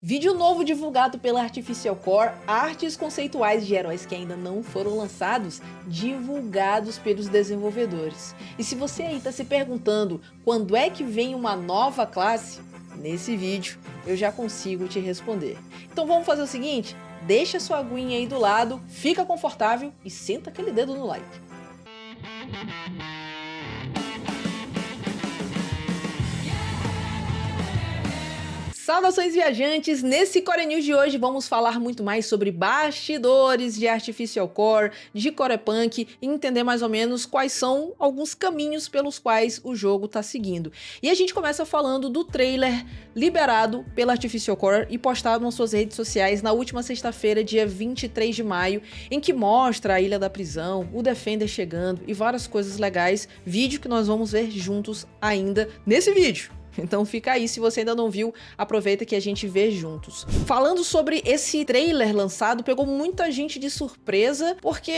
Vídeo novo divulgado pela Artificial Core, artes conceituais de heróis que ainda não foram lançados, divulgados pelos desenvolvedores. E se você aí está se perguntando quando é que vem uma nova classe, nesse vídeo eu já consigo te responder. Então vamos fazer o seguinte, deixa sua aguinha aí do lado, fica confortável e senta aquele dedo no like. Saudações viajantes, nesse Core News de hoje vamos falar muito mais sobre bastidores de Artificial Core, de Corepunk e entender mais ou menos quais são alguns caminhos pelos quais o jogo está seguindo. E a gente começa falando do trailer liberado pela Artificial Core e postado nas suas redes sociais na última sexta-feira, dia 23 de maio, em que mostra a Ilha da Prisão, o Defender chegando e várias coisas legais, vídeo que nós vamos ver juntos ainda nesse vídeo. Então fica aí, se você ainda não viu, aproveita que a gente vê juntos. Falando sobre esse trailer lançado, pegou muita gente de surpresa, porque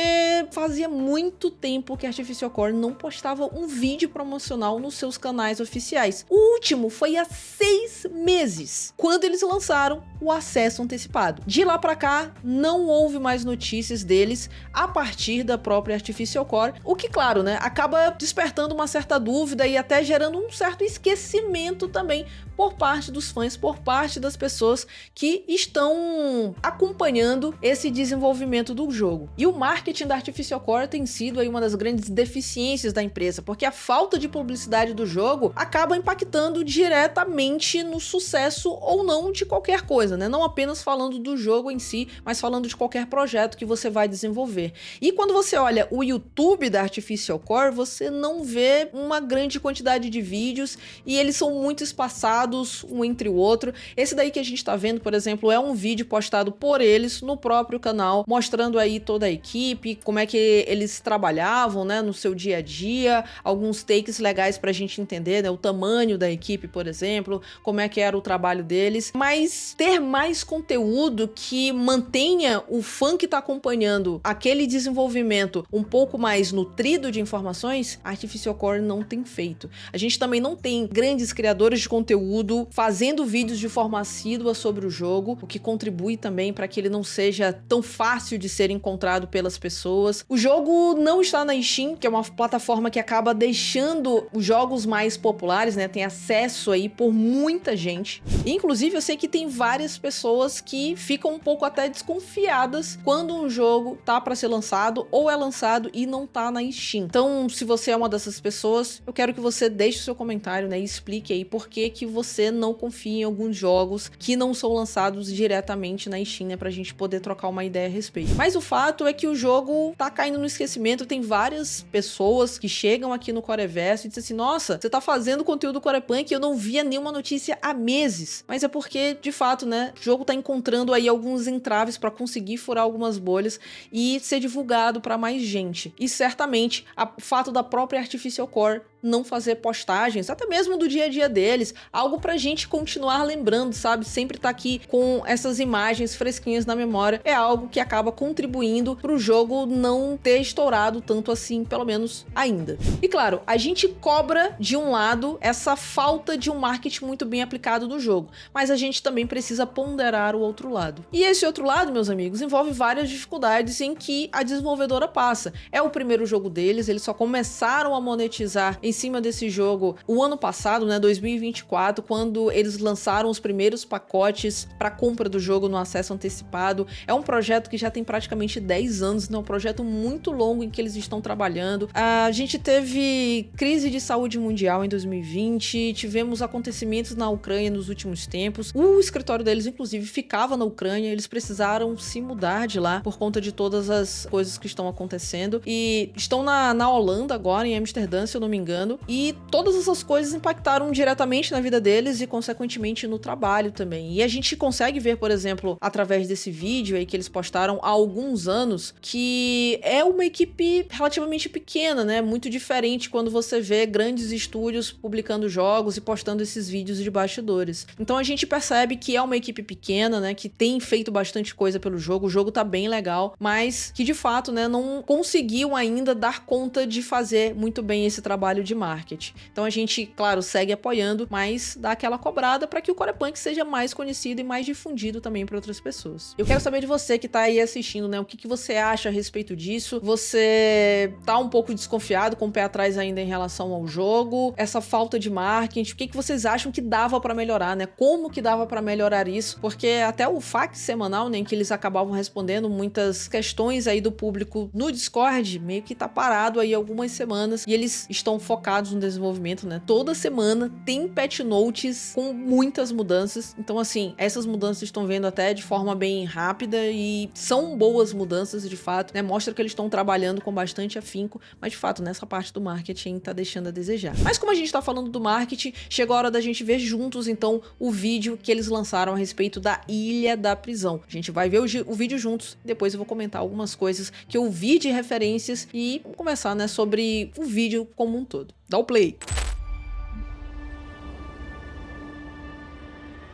fazia muito tempo que a Artificial Core não postava um vídeo promocional nos seus canais oficiais. O último foi há 6 meses, quando eles lançaram o acesso antecipado. De lá pra cá, não houve mais notícias deles a partir da própria Artificial Core, o que, claro, né, acaba despertando uma certa dúvida e até gerando um certo esquecimento também por parte dos fãs, por parte das pessoas que estão acompanhando esse desenvolvimento do jogo. E o marketing da Artificial Core tem sido aí uma das grandes deficiências da empresa, porque a falta de publicidade do jogo acaba impactando diretamente no sucesso ou não de qualquer coisa, né? Não apenas falando do jogo em si, mas falando de qualquer projeto que você vai desenvolver. E quando você olha o YouTube da Artificial Core, você não vê uma grande quantidade de vídeos e eles são muito espaçados um entre o outro. Esse daí que a gente tá vendo, por exemplo, é um vídeo postado por eles no próprio canal, mostrando aí toda a equipe, como é que eles trabalhavam, né, no seu dia a dia, alguns takes legais pra gente entender, né, o tamanho da equipe, por exemplo, como é que era o trabalho deles. Mas ter mais conteúdo que mantenha o fã que tá acompanhando aquele desenvolvimento um pouco mais nutrido de informações, a Artificial Core não tem feito. A gente também não tem grandes criadores de conteúdo fazendo vídeos de forma assídua sobre o jogo, o que contribui também para que ele não seja tão fácil de ser encontrado pelas pessoas. O jogo não está na Steam, que é uma plataforma que acaba deixando os jogos mais populares, né? Tem acesso aí por muita gente. E, inclusive, eu sei que tem várias pessoas que ficam um pouco até desconfiadas quando um jogo tá para ser lançado ou é lançado e não tá na Steam. Então, se você é uma dessas pessoas, eu quero que você deixe o seu comentário, né? E explique aí por que você não confia em alguns jogos que não são lançados diretamente na Steam, né, pra gente poder trocar uma ideia a respeito. Mas o fato é que o jogo tá caindo no esquecimento, tem várias pessoas que chegam aqui no Coreverso e dizem assim, nossa, você tá fazendo conteúdo Corepunk e eu não via nenhuma notícia há meses. Mas é porque, de fato, né, o jogo tá encontrando aí alguns entraves pra conseguir furar algumas bolhas e ser divulgado pra mais gente. E certamente, o fato da própria Artificial Core não fazer postagens, até mesmo do dia a dia deles, algo pra gente continuar lembrando, sabe? Sempre tá aqui com essas imagens fresquinhas na memória, é algo que acaba contribuindo pro jogo não ter estourado tanto assim, pelo menos ainda. E claro, a gente cobra de um lado essa falta de um marketing muito bem aplicado do jogo, mas a gente também precisa ponderar o outro lado. E esse outro lado, meus amigos, envolve várias dificuldades em que a desenvolvedora passa. É o primeiro jogo deles, eles só começaram a monetizar em cima desse jogo o ano passado, né, 2024, quando eles lançaram os primeiros pacotes para compra do jogo no acesso antecipado. É um projeto que já tem praticamente 10 anos, né, um projeto muito longo em que eles estão trabalhando. A gente teve crise de saúde mundial em 2020, tivemos acontecimentos na Ucrânia nos últimos tempos. O escritório deles, inclusive, ficava na Ucrânia, eles precisaram se mudar de lá por conta de todas as coisas que estão acontecendo e estão na Holanda agora, em Amsterdã, se eu não me engano. E todas essas coisas impactaram diretamente na vida deles e, consequentemente, no trabalho também. E a gente consegue ver, por exemplo, através desse vídeo aí que eles postaram há alguns anos, que é uma equipe relativamente pequena, né? Muito diferente quando você vê grandes estúdios publicando jogos e postando esses vídeos de bastidores. Então a gente percebe que é uma equipe pequena, né? Que tem feito bastante coisa pelo jogo. O jogo tá bem legal, mas que de fato, né, não conseguiu ainda dar conta de fazer muito bem esse trabalho de marketing. Então a gente, claro, segue apoiando, mas dá aquela cobrada para que o Corepunk seja mais conhecido e mais difundido também para outras pessoas. Eu quero saber de você que tá aí assistindo, né? O que você acha a respeito disso? Você tá um pouco desconfiado, com o pé atrás ainda em relação ao jogo? Essa falta de marketing, o que vocês acham que dava para melhorar, né? Como que dava para melhorar isso? Porque até o FAQ semanal, né, em que eles acabavam respondendo muitas questões aí do público no Discord, meio que tá parado aí algumas semanas e eles estão focados no desenvolvimento, né? Toda semana tem patch notes com muitas mudanças. Então, assim, essas mudanças estão vendo até de forma bem rápida e são boas mudanças, de fato, né? Mostra que eles estão trabalhando com bastante afinco, mas de fato, nessa parte do marketing tá deixando a desejar. Mas como a gente tá falando do marketing, chegou a hora da gente ver juntos, então, o vídeo que eles lançaram a respeito da Ilha da Prisão. A gente vai ver o vídeo juntos, depois eu vou comentar algumas coisas que eu vi de referências e vamos conversar, né, sobre o vídeo como um todo. Dá o play!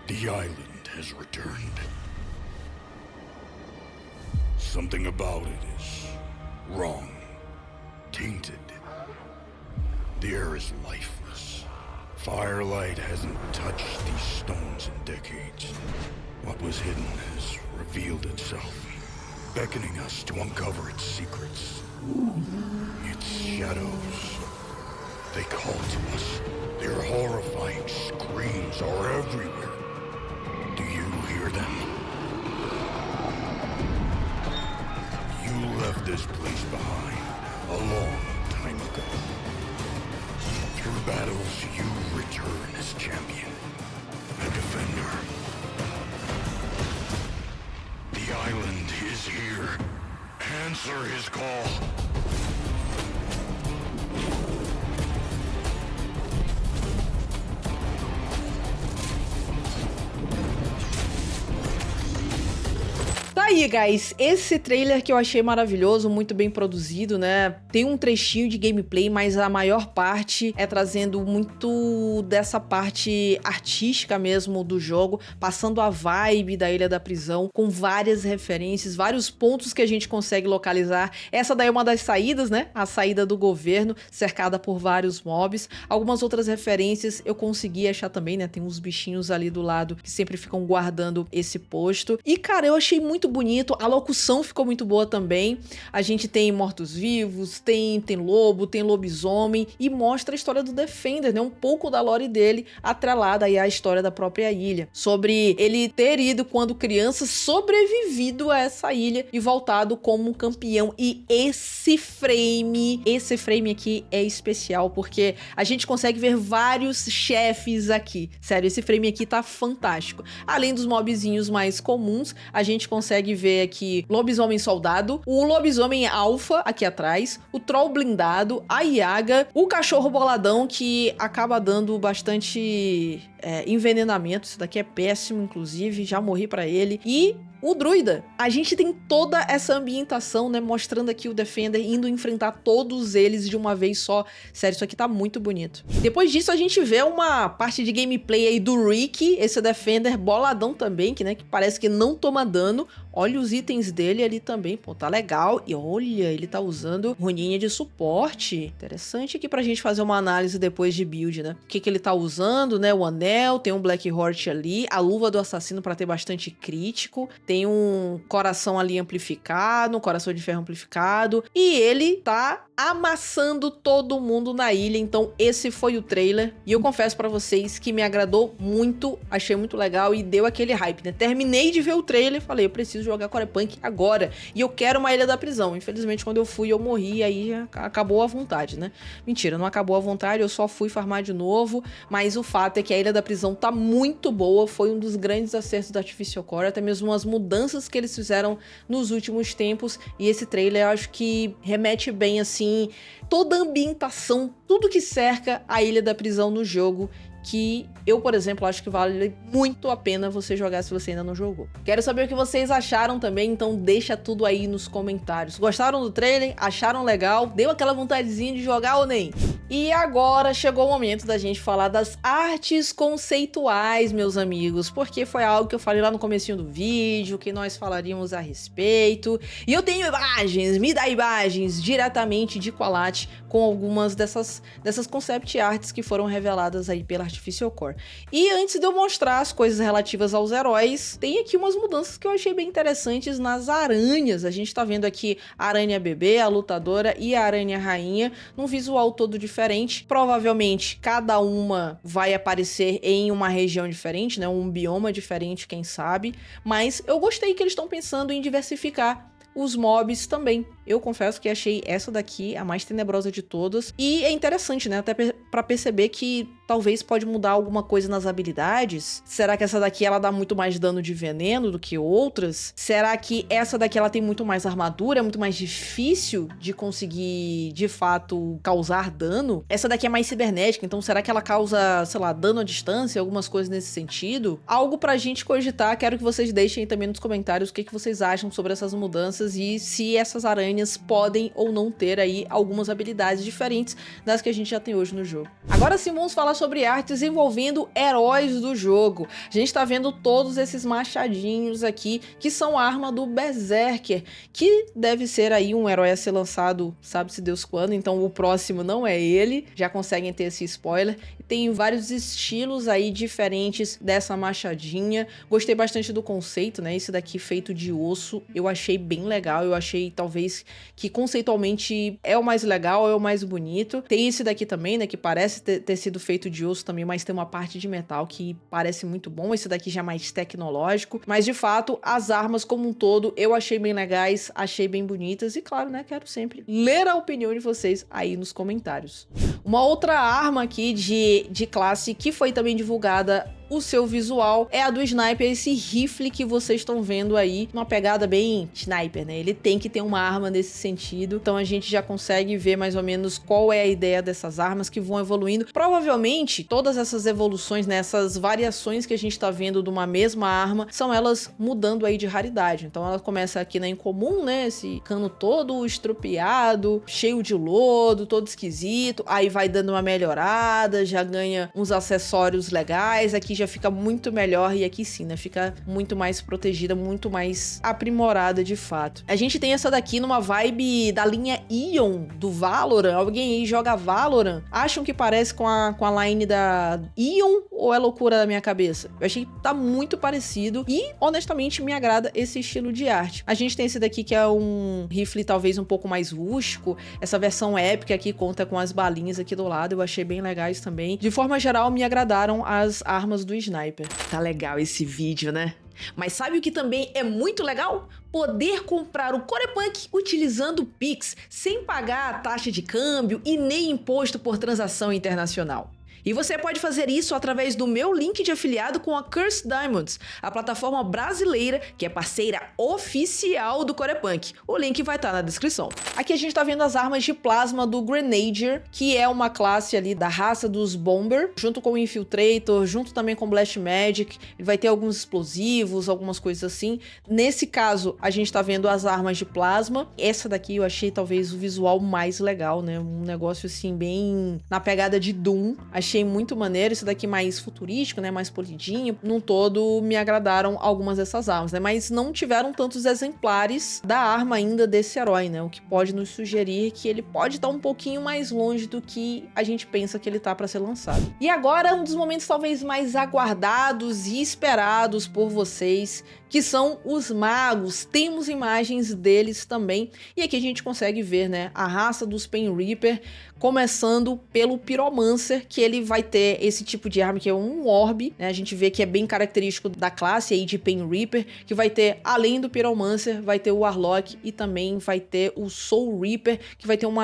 The island has returned. Something about it is wrong, tainted. The air is lifeless. Firelight hasn't touched these stones in decades. What was hidden has revealed itself, beckoning us to uncover its secrets. Its shadows. They call to us. Their horrifying screams are everywhere. Do you hear them? You left this place behind a long time ago. Through battles, you return as champion, a defender. The island is here. Answer his call. Tá aí, guys, esse trailer que eu achei maravilhoso, muito bem produzido, né? Tem um trechinho de gameplay, mas a maior parte é trazendo muito dessa parte artística mesmo do jogo, passando a vibe da Ilha da Prisão, com várias referências, vários pontos que a gente consegue localizar. Essa daí é uma das saídas, né? A saída do governo, cercada por vários mobs. Algumas outras referências eu consegui achar também, né? Tem uns bichinhos ali do lado que sempre ficam guardando esse posto. E, cara, eu achei muito bonito, a locução ficou muito boa também. A gente tem mortos-vivos, tem lobo, tem lobisomem e mostra a história do Defender, né? Um pouco da lore dele atrelada aí à história da própria ilha. Sobre ele ter ido quando criança, sobrevivido a essa ilha e voltado como um campeão. E esse frame aqui é especial porque a gente consegue ver vários chefes aqui. Sério, esse frame aqui tá fantástico. Além dos mobzinhos mais comuns, a gente consegue ver aqui lobisomem soldado, o lobisomem alfa aqui atrás, o troll blindado, a Yaga, o cachorro boladão que acaba dando bastante envenenamento. Isso daqui é péssimo, inclusive, já morri pra ele. E o druida. A gente tem toda essa ambientação, né, mostrando aqui o Defender indo enfrentar todos eles de uma vez só. Sério, isso aqui tá muito bonito. Depois disso, a gente vê uma parte de gameplay aí do Rick, esse Defender boladão também, que, né, que parece que não toma dano. Olha os itens dele ali também, pô, tá legal. E olha, ele tá usando runinha de suporte. Interessante aqui pra gente fazer uma análise depois de build, né? O que ele tá usando, né? O anel, tem um Black Heart ali, a luva do assassino pra ter bastante crítico, tem um coração ali amplificado, um coração de ferro amplificado, e ele tá amassando todo mundo na ilha. Então esse foi o trailer, e eu confesso pra vocês que me agradou muito, achei muito legal e deu aquele hype, né? Terminei de ver o trailer e falei, eu preciso jogar Corepunk agora, e eu quero uma Ilha da Prisão. Infelizmente, quando eu fui, eu morri, e aí acabou a vontade, né? Mentira, não acabou a vontade, eu só fui farmar de novo, mas o fato é que a Ilha da Prisão tá muito boa, foi um dos grandes acertos da Artificial Core, até mesmo as mudanças que eles fizeram nos últimos tempos, e esse trailer eu acho que remete bem, assim, toda a ambientação, tudo que cerca a Ilha da Prisão no jogo. que eu, por exemplo, acho que vale muito a pena você jogar se você ainda não jogou. Quero saber o que vocês acharam também, então deixa tudo aí nos comentários. Gostaram do trailer? Acharam legal? Deu aquela vontadezinha de jogar ou nem? E agora chegou o momento da gente falar das artes conceituais, meus amigos, porque foi algo que eu falei lá no comecinho do vídeo, que nós falaríamos a respeito. E eu tenho imagens, me dá imagens diretamente de Qualate com algumas dessas concept arts que foram reveladas aí pela Artificial Core. E antes de eu mostrar as coisas relativas aos heróis, tem aqui umas mudanças que eu achei bem interessantes nas aranhas. A gente tá vendo aqui a aranha bebê, a lutadora e a aranha rainha, num visual todo diferente. Provavelmente cada uma vai aparecer em uma região diferente, né? Um bioma diferente, quem sabe. Mas eu gostei que eles estão pensando em diversificar os mobs também. Eu confesso que achei essa daqui a mais tenebrosa de todas. E é interessante, né? Até pra perceber que talvez pode mudar alguma coisa nas habilidades. Será que essa daqui ela dá muito mais dano de veneno do que outras? Será que essa daqui ela tem muito mais armadura? É muito mais difícil de conseguir, de fato, causar dano? Essa daqui é mais cibernética, então será que ela causa, sei lá, dano à distância? Algumas coisas nesse sentido? Algo pra gente cogitar. Quero que vocês deixem também nos comentários o que vocês acham sobre essas mudanças e se essas aranhas podem ou não ter aí algumas habilidades diferentes das que a gente já tem hoje no jogo. Agora sim, vamos falar sobre artes envolvendo heróis do jogo. A gente tá vendo todos esses machadinhos aqui, que são a arma do Berserker, que deve ser aí um herói a ser lançado, sabe-se Deus quando, então o próximo não é ele, já conseguem ter esse spoiler. E tem vários estilos aí diferentes dessa machadinha. Gostei bastante do conceito, né? Esse daqui feito de osso, eu achei bem legal, eu achei talvez que conceitualmente é o mais legal, é o mais bonito. Tem esse daqui também, né, que parece ter sido feito de osso também, mas tem uma parte de metal que parece muito bom. Esse daqui já é mais tecnológico, mas de fato, as armas como um todo, eu achei bem legais, achei bem bonitas e claro, né, quero sempre ler a opinião de vocês aí nos comentários. Uma outra arma aqui de classe que foi também divulgada, o seu visual, é a do Sniper, esse rifle que vocês estão vendo aí, uma pegada bem Sniper, né? Ele tem que ter uma arma nesse sentido, então a gente já consegue ver mais ou menos qual é a ideia dessas armas que vão evoluindo. Provavelmente, todas essas evoluções, né, essas variações que a gente tá vendo de uma mesma arma, são elas mudando aí de raridade. Então ela começa aqui na incomum, né, esse cano todo estrupiado, cheio de lodo, todo esquisito, aí vai dando uma melhorada, já ganha uns acessórios legais, aqui já fica muito melhor e aqui sim, né, fica muito mais protegida, muito mais aprimorada de fato. A gente tem essa daqui numa vibe da linha Ion do Valorant. Alguém aí joga Valorant? Acham que parece com a line da Ion ou é loucura da minha cabeça? Eu achei que tá muito parecido e honestamente me agrada esse estilo de arte. A gente tem esse daqui que é um rifle talvez um pouco mais rústico, essa versão épica aqui conta com as balinhas aqui do lado, eu achei bem legais também. De forma geral, me agradaram as armas do Sniper. Tá legal esse vídeo, né? Mas sabe o que também é muito legal? Poder comprar o Corepunk utilizando o Pix, sem pagar a taxa de câmbio e nem imposto por transação internacional. E você pode fazer isso através do meu link de afiliado com a Cursed Diamonds, a plataforma brasileira que é parceira oficial do Corepunk. O link vai estar na descrição. Aqui a gente tá vendo as armas de plasma do Grenadier, que é uma classe ali da raça dos Bomber, junto com o Infiltrator, junto também com o Blast Magic. Ele vai ter alguns explosivos, algumas coisas assim. Nesse caso, a gente tá vendo as armas de plasma. Essa daqui eu achei talvez o visual mais legal, né? Um negócio assim bem na pegada de Doom. Achei muito maneiro, isso daqui mais futurístico, né, mais polidinho. Num todo, me agradaram algumas dessas armas, né, mas não tiveram tantos exemplares da arma ainda desse herói, né, o que pode nos sugerir que ele pode estar um pouquinho mais longe do que a gente pensa que ele tá para ser lançado. E agora, um dos momentos talvez mais aguardados e esperados por vocês, que são os magos. Temos imagens deles também, e aqui a gente consegue ver, né, a raça dos Pain Reaper, começando pelo Pyromancer, que ele vai ter esse tipo de arma que é um orbe, né? A gente vê que é bem característico da classe aí de Pain Reaper, que vai ter, além do Pyromancer, vai ter o Warlock e também vai ter o Soul Reaper, que vai ter um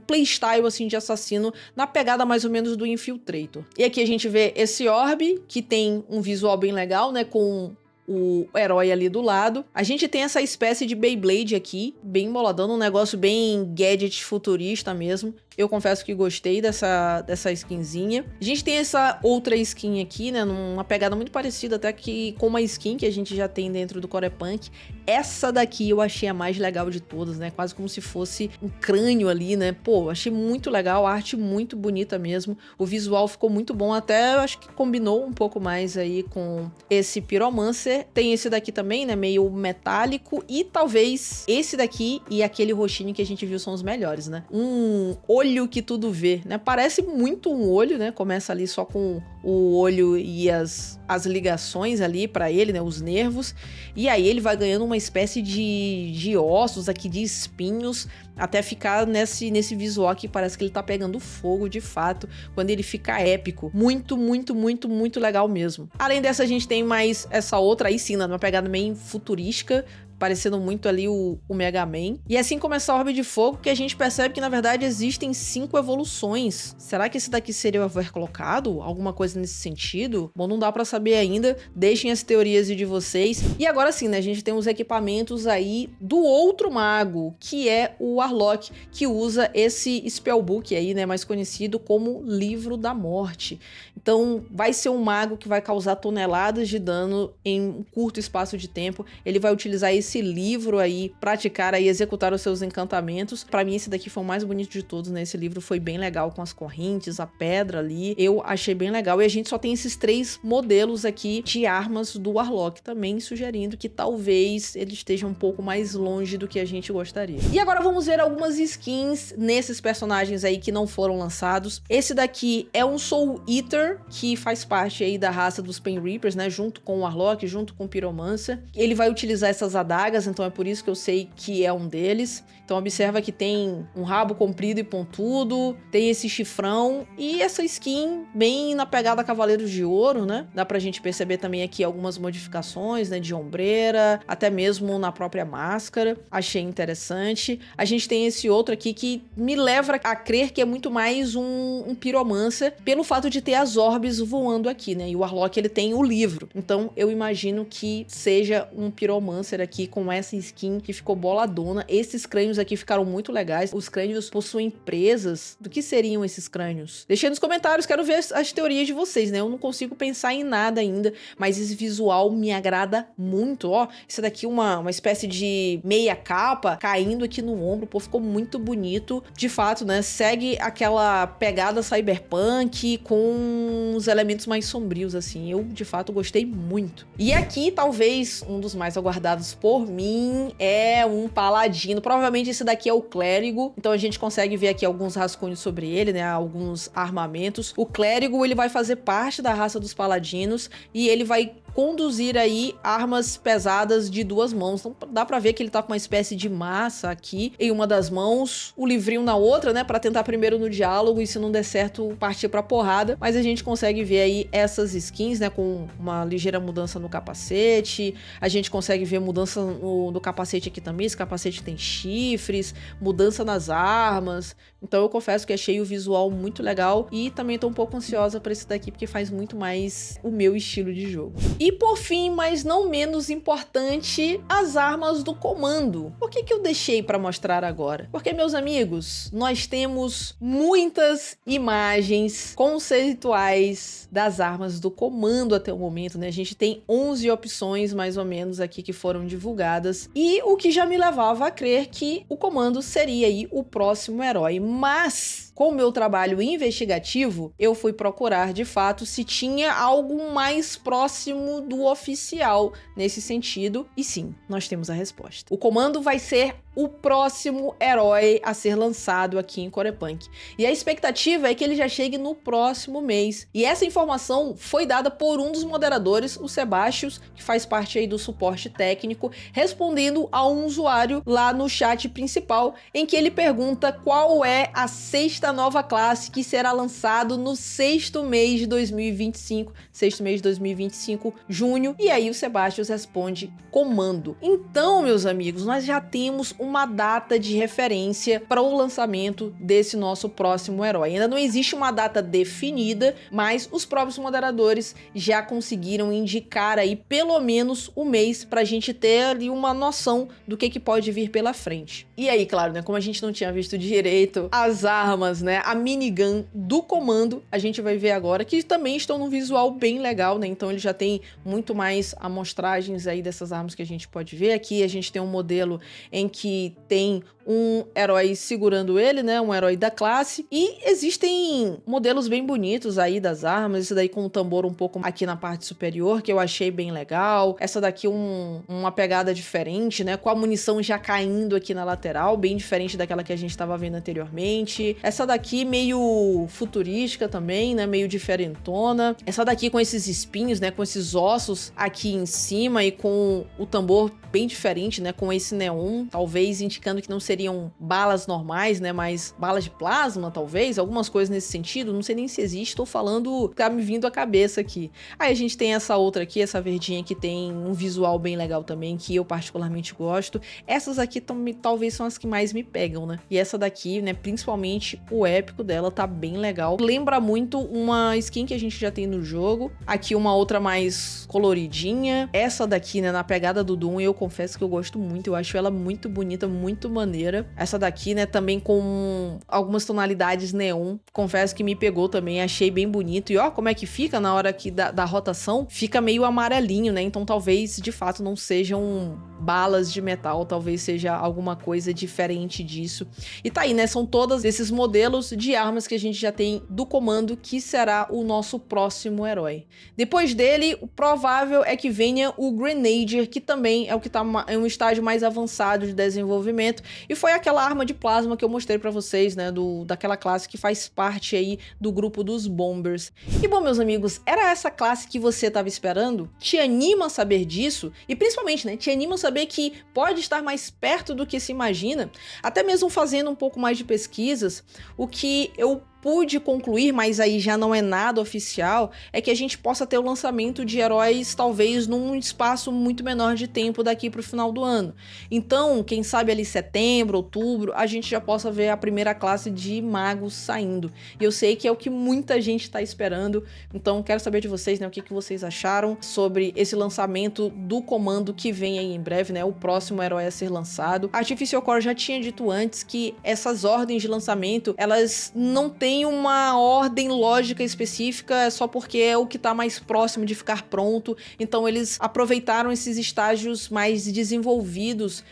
playstyle assim de assassino na pegada mais ou menos do Infiltrator. E aqui a gente vê esse orbe, que tem um visual bem legal, né, com o herói ali do lado. A gente tem essa espécie de Beyblade aqui, bem moladão, um negócio bem gadget futurista mesmo. Eu confesso que gostei dessa skinzinha. A gente tem essa outra skin aqui, né, numa pegada muito parecida até que com uma skin que a gente já tem dentro do Corepunk. Essa daqui eu achei a mais legal de todas, né, quase como se fosse um crânio ali, né. Pô, achei muito legal, a arte muito bonita mesmo. O visual ficou muito bom, até eu acho que combinou um pouco mais aí com esse Pyromancer. Tem esse daqui também, né, meio metálico, e talvez esse daqui e aquele roxinho que a gente viu são os melhores, né. Um olho que tudo vê, né, parece muito um olho, né, começa ali só com o olho e as ligações ali pra ele, né, os nervos, e aí ele vai ganhando uma espécie de ossos aqui, de espinhos, até ficar nesse visual que parece que ele tá pegando fogo de fato, quando ele fica épico. Muito, muito, muito, muito legal mesmo. Além dessa, a gente tem mais essa outra aí sim, numa pegada meio futurística, parecendo muito ali o Mega Man. E assim como essa orbe de fogo, que a gente percebe que na verdade existem 5 evoluções. Será que esse daqui seria o overclockado? Alguma coisa nesse sentido? Bom, não dá pra saber ainda. Deixem as teorias de vocês. E agora sim, né, a gente tem os equipamentos aí do outro mago, que é o Warlock, que usa esse Spellbook aí, né, mais conhecido como Livro da Morte. Então vai ser um mago que vai causar toneladas de dano em um curto espaço de tempo. Ele vai utilizar esse livro aí, praticar aí, executar os seus encantamentos. Pra mim esse daqui foi o mais bonito de todos, né? Esse livro foi bem legal, com as correntes, a pedra ali. Eu achei bem legal. E a gente só tem esses 3 modelos aqui de armas do Warlock, também sugerindo que talvez ele esteja um pouco mais longe do que a gente gostaria. E agora vamos ver algumas skins nesses personagens aí que não foram lançados. Esse daqui é um Soul Eater, que faz parte aí da raça dos Pain Reapers, né? Junto com o Warlock, junto com o Pyromancer. Ele vai utilizar essas adagas, então é por isso que eu sei que é um deles. Então observa que tem um rabo comprido e pontudo, tem esse chifrão e essa skin bem na pegada Cavaleiros de Ouro, né? Dá pra gente perceber também aqui algumas modificações, né, de ombreira, até mesmo na própria máscara. Achei interessante. A gente tem esse outro aqui que me leva a crer que é muito mais um Pyromancer, pelo fato de ter as orbes voando aqui, né? E o Warlock, ele tem o livro. Então eu imagino que seja um Pyromancer aqui com essa skin que ficou boladona. Esses crânios aqui ficaram muito legais. Os crânios possuem presas. Do que seriam esses crânios? Deixei nos comentários, quero ver as teorias de vocês, né? Eu não consigo pensar em nada ainda, mas esse visual me agrada muito. Ó, esse daqui uma espécie de meia capa caindo aqui no ombro. Pô, ficou muito bonito. De fato, né? Segue aquela pegada cyberpunk com os elementos mais sombrios, assim. Eu, de fato, gostei muito. E aqui, talvez, um dos mais aguardados por mim é um paladino. Provavelmente esse daqui é o clérigo. Então a gente consegue ver aqui alguns rascunhos sobre ele, né? Alguns armamentos. O clérigo, ele vai fazer parte da raça dos paladinos e ele vai conduzir aí armas pesadas de 2 mãos. Então dá pra ver que ele tá com uma espécie de massa aqui em uma das mãos, o livrinho na outra, né, pra tentar primeiro no diálogo e se não der certo partir pra porrada. Mas a gente consegue ver aí essas skins, né, com uma ligeira mudança no capacete. A gente consegue ver mudança no capacete aqui também. Esse capacete tem chifres, mudança nas armas. Então eu confesso que achei o visual muito legal e também tô um pouco ansiosa pra esse daqui porque faz muito mais o meu estilo de jogo. E por fim, mas não menos importante, as armas do comando. Por que eu deixei para mostrar agora? Porque, meus amigos, nós temos muitas imagens conceituais das armas do comando até o momento, né? A gente tem 11 opções, mais ou menos, aqui que foram divulgadas. E o que já me levava a crer que o comando seria aí o próximo herói. Mas com o meu trabalho investigativo, eu fui procurar de fato se tinha algo mais próximo do oficial nesse sentido, e sim, nós temos a resposta. O comando vai ser o próximo herói a ser lançado aqui em Corepunk. E a expectativa é que ele já chegue no próximo mês. E essa informação foi dada por um dos moderadores, o Sebastius, que faz parte aí do suporte técnico, respondendo a um usuário lá no chat principal, em que ele pergunta qual é a 6ª nova classe que será lançado no 6º mês de 2025, 6º mês de 2025, junho. E aí o Sebastius responde comando. Então, meus amigos, nós já temos uma data de referência para o lançamento desse nosso próximo herói. Ainda não existe uma data definida, mas os próprios moderadores já conseguiram indicar aí pelo menos o mês pra gente ter ali uma noção do que pode vir pela frente. E aí, claro, né, como a gente não tinha visto direito as armas, né, a minigun do comando, a gente vai ver agora que também estão num visual bem legal, né, então ele já tem muito mais amostragens aí dessas armas que a gente pode ver. Aqui a gente tem um modelo em que tem um herói segurando ele, né, um herói da classe, e existem modelos bem bonitos aí das armas, esse daí com o tambor um pouco aqui na parte superior, que eu achei bem legal, essa daqui uma pegada diferente, né, com a munição já caindo aqui na lateral, bem diferente daquela que a gente estava vendo anteriormente, essa daqui meio futurística também, né, meio diferentona, essa daqui com esses espinhos, né, com esses ossos aqui em cima e com o tambor bem diferente, né, com esse neon, talvez indicando que não seriam balas normais, né, mas balas de plasma, talvez, algumas coisas nesse sentido, não sei nem se existe, tô falando, tá me vindo à cabeça aqui. Aí a gente tem essa outra aqui, essa verdinha que tem um visual bem legal também, que eu particularmente gosto. Essas aqui talvez são as que mais me pegam, né, e essa daqui, né, principalmente o épico dela tá bem legal, lembra muito uma skin que a gente já tem no jogo, aqui uma outra mais coloridinha, essa daqui, né, na pegada do Doom, eu confesso que eu gosto muito, eu acho ela muito bonita, muito maneira. Essa daqui, né, também com algumas tonalidades neon, confesso que me pegou também, achei bem bonito. E ó, como é que fica na hora que da rotação, fica meio amarelinho, né, então talvez de fato não sejam balas de metal, talvez seja alguma coisa diferente disso. E tá aí, né, são todos esses modelos de armas que a gente já tem do comando, que será o nosso próximo herói. Depois dele, o provável é que venha o Grenadier, que também é o que tá em um estágio mais avançado de desenvolvimento, e foi aquela arma de plasma que eu mostrei pra vocês, né, daquela classe que faz parte aí do grupo dos Bombers. E bom, meus amigos, era essa classe que você tava esperando? Te anima a saber disso? E principalmente, né, te anima a saber que pode estar mais perto do que se imagina? Até mesmo fazendo um pouco mais de pesquisas, o que eu pude concluir, mas aí já não é nada oficial, é que a gente possa ter o lançamento de heróis talvez num espaço muito menor de tempo daqui para o final do ano. Então, quem sabe ali setembro, outubro, a gente já possa ver a primeira classe de magos saindo. E eu sei que é o que muita gente está esperando, então quero saber de vocês, né, o que vocês acharam sobre esse lançamento do comando que vem aí em breve, né, o próximo herói a ser lançado. A Artificial Core já tinha dito antes que essas ordens de lançamento, elas não têm uma ordem lógica específica, só porque é o que está mais próximo de ficar pronto. Então eles aproveitaram esses estágios mais desenvolvidos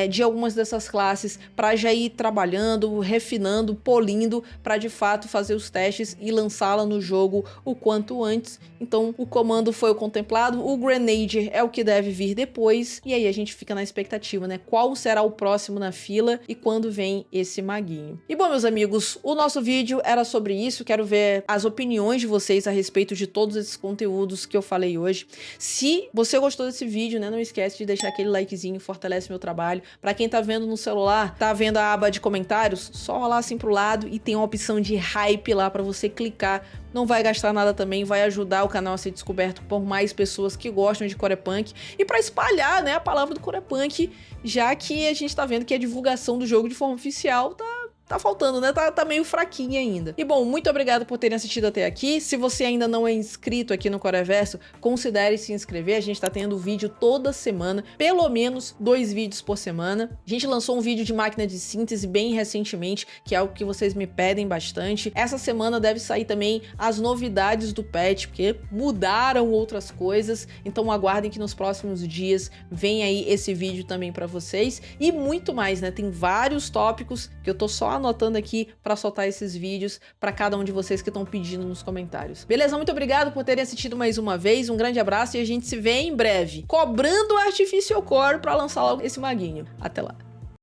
de algumas dessas classes para já ir trabalhando, refinando, polindo, para de fato fazer os testes e lançá-la no jogo o quanto antes. Então o comando foi o contemplado, o Grenadier é o que deve vir depois, e aí a gente fica na expectativa, né, qual será o próximo na fila e quando vem esse maguinho. E bom, meus amigos, o nosso vídeo era sobre isso. Quero ver as opiniões de vocês a respeito de todos esses conteúdos que eu falei hoje. Se você gostou desse vídeo, né, não esquece de deixar aquele likezinho, fortalece meu trabalho. Para quem tá vendo no celular, tá vendo a aba de comentários, só rolar assim pro lado e tem uma opção de hype lá para você clicar. Não vai gastar nada também, vai ajudar o canal a ser descoberto por mais pessoas que gostam de Corepunk e para espalhar, né, a palavra do Corepunk, já que a gente tá vendo que a divulgação do jogo de forma oficial tá faltando, né? Tá meio fraquinha ainda. E bom, muito obrigado por terem assistido até aqui. Se você ainda não é inscrito aqui no Coreverso, considere se inscrever. A gente tá tendo vídeo toda semana, pelo menos 2 vídeos por semana. A gente lançou um vídeo de máquina de síntese bem recentemente, que é algo que vocês me pedem bastante. Essa semana deve sair também as novidades do patch, porque mudaram outras coisas. Então aguardem que nos próximos dias vem aí esse vídeo também pra vocês. E muito mais, né? Tem vários tópicos que eu tô só anotando aqui para soltar esses vídeos para cada um de vocês que estão pedindo nos comentários. Beleza? Muito obrigado por terem assistido mais uma vez, um grande abraço e a gente se vê em breve, cobrando a Artificial Core para lançar logo esse maguinho. Até lá!